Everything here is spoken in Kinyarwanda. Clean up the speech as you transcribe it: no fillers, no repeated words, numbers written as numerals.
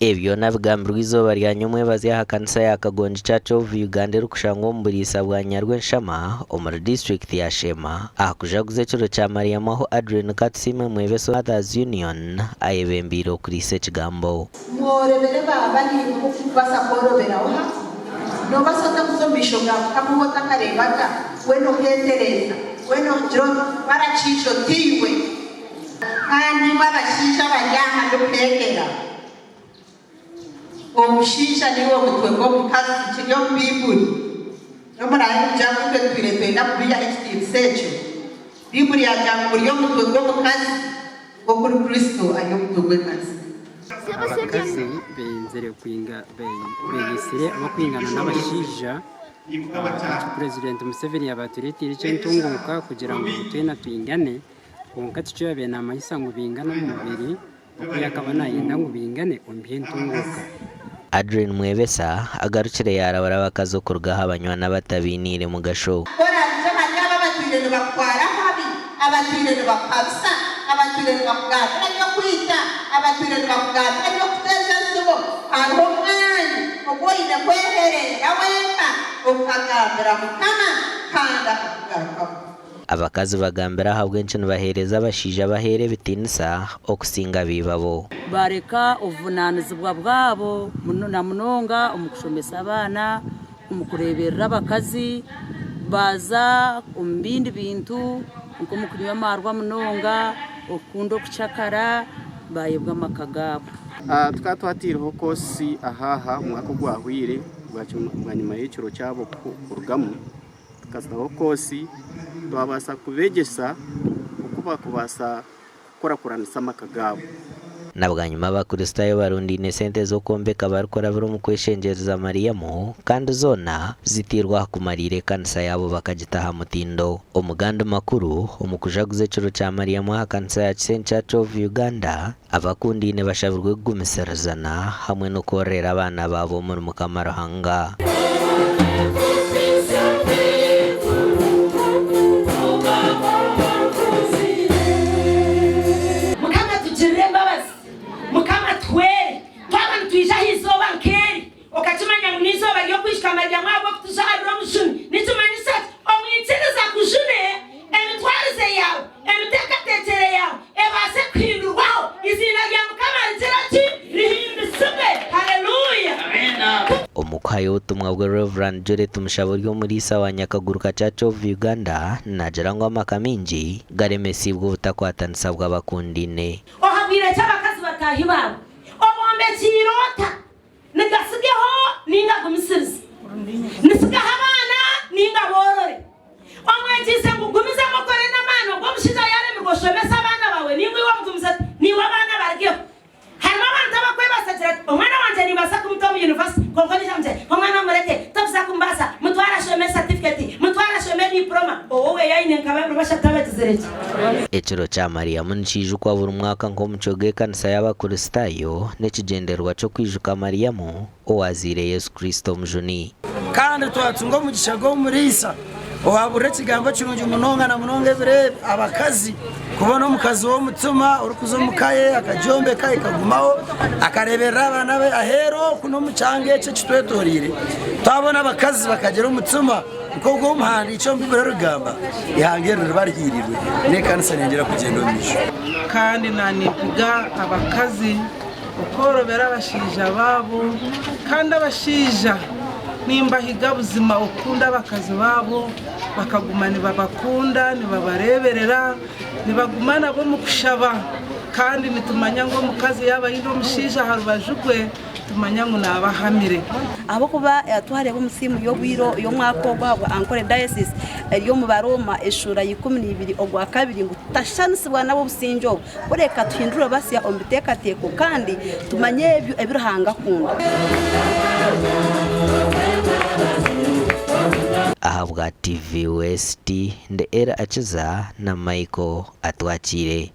Ebyo nabigambirwa izoba rya nyamwebazi aha kanisa ya Kagonji Church of Uganda rukushangwa omu buriisa bwa Nyarwenshama omu district ya Shema aha kujaguza ekiro kya Mariamu aho Adrian Katsime Mwebeso Mothers Union ayebembire okuriisa ekigambo mworebere baba nibasa kworoberaho nobasota kuzombisho gawe kamuhota karebaka weno kentereza weno jiro baracisho tiwe kandi babashisha banyaha dupegera omushisha niwo mutwe gwomukazi kiryo mbibuli nomurayi kujangu twe twirenda kubiya ekitiiseekyo bibuli yajanguli omutwe gwomukazi okuli Kristo ari omutwe gw'ekazi abakazi benzere begisire abakwingana n'abashija President Museveni yabaturetire cy'entunguka kugira ngo twena twingane konka tucyo bena amahisa ngo bingana mu mubiri kuko yakabana yenda ngo bingane omby'entunguka. Adrian Mwebesa agarukire yarabara bakazo kurgaha abanywana batabinire mu gasho abatwire bakwara habi abatwire bakabisa abatwire bakugata yo kwita abatwire bakugata yo kuteza nsubo aho mwanya ogoine kweherera weka okagambira mukama kanda kugaruka abakazi bagambira habwe nchino bahereza abashija bahere bitinisa okusinga bibabo bareka ovunanizibwa bwabo na munonga omukushomesa abana omukureberera abakazi baza ombindi bintu nko mukunywa amarwa munonga okundo kuchakara bayebwa makagabo tukatwatiriho kosi ahaha mwako gwahwire bwa nyuma y'ikiro cyabo kurugamu tukasaho kosi twabasa kubegesa ukuba kubasa gukora kuranisa makagabo nabwanyuma abakristayo barundi ne sente zo kombeka barukora biro mu kweshengereza Mariamu kandi zona zitirwa kumarire kanisa yabo bakagitaha mutindo omuganda makuru omukujaguze ekiro kya Mariamu aha kanisa ya St. Church of Uganda abakundine bashabirwe gumiserezana hamwe no korera abana babo muri mukamarahanga omukhayo utumwa bwa Reverend Joret Mushaburi muri sawa Nyakaguruka Church of Uganda najarangwa makaminji garemesibwo butakwatanisa bw'abakundine ohabwire cy'abakazi batahi babo obombe kirota nigasigeho ninga gumisiriza nisigaho abana ninga borore omwegize ngo ugumize mukore n'amano ngo mushiza yaremirwa shomesa abana bawe ninga iwo mugumiza niwe abana bargeho harimo abantu abakwe basagira omwana wanje nibasa kumutomu university konkoni jamje omwana mureke tafisa kumbasa mutwara shome certificate mutwara shome diploma owe yaine nkababro bashatabagizereke ekiro kya Mariamu ncijukwa buri mwaka nko mucoge kanisa y'abakristayo n'ekigenderwa cyo kwijuka Mariamu owazire Yesu Kristo mujuni kandi twatunga mu gishago murisa owabure kigambo kirungi munonga na munonga bire abakazi kubona umukazi wo mutuma urukuzo mukaye akajombe kaye kagumaho akarebera abana be ahero kuno mucange cyo kitwetorire twabona abakazi bakagera umutuma uko go muhandi cyo mbibura rugamba ihangerere barhirirwe ne kanisa nengera kugenda misho kandi nanipiga abakazi ukorobera abashija babo kandi abashija nimbahiga buzima ukunda abakazi babo bakagumana babakunda nibabareberera nibagumana bo mukushaba kandi nitumanya ngo mukazi yaba yindo mushija harubajugwe tumanya ngo nabahamire abo kuba tuhareba musimu yo bwiro yo mwako bwa Ankole Diocese yo mu Baroma eshura 12 ogwa kabiri ngo tashanisibwa nabo businjo bureka tuhindura basi ya ombiteka teko kandi tumanye ebyo ebirahanga kunda ahabwa TV West nde era achiza na Michael atwachire.